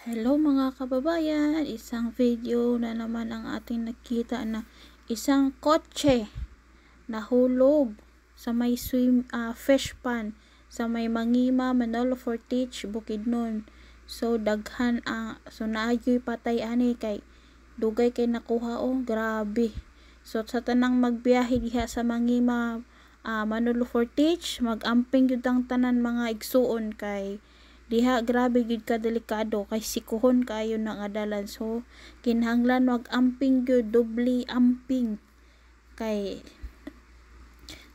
Hello mga kababayan, isang video na naman ang ating nakita na isang kotse nahulog sa may fish pond sa may Mangima, Manolo Fortich, Bukidnon. So daghan so naayoy patay ani kay dugay kay nakuha, oh grabe. So sa tanang magbiyahe diha sa Mangima, Manolo Fortich, mag-amping gyud ang tanan mga igsuon kay diha grabe gid ka delikado kay sikuhon kayo nang adalan. So kinahanglan wag amping gyud, doble amping kay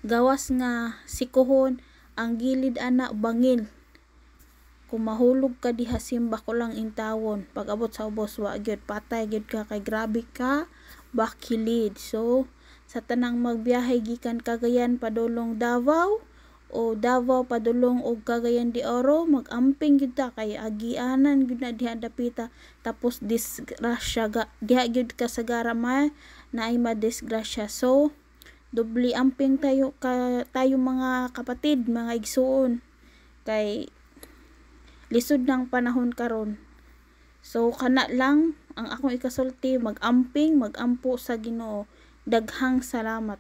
gawas nga sikuhon ang gilid ana bangil. Kung mahulog ka diha simba ko lang intawon, pag abot sa ubos wa gyud patay gyud ka kay grabe ka bakilid. So sa tanang magbiyahe gikan Cagayan padulong Davao o Davao padulong og Cagayan de Oro, mag-amping gyud ta kay agianan gyud na diha dapita, tapos disgrasya diha gyud ka sa garamay na ay madisgrasya. So doble amping tayo mga kapatid, mga igsuon, kay lisod ng panahon karon. So kana lang ang akong ikasulti, mag-amping, mag-ampo sa Ginoo. Daghang salamat.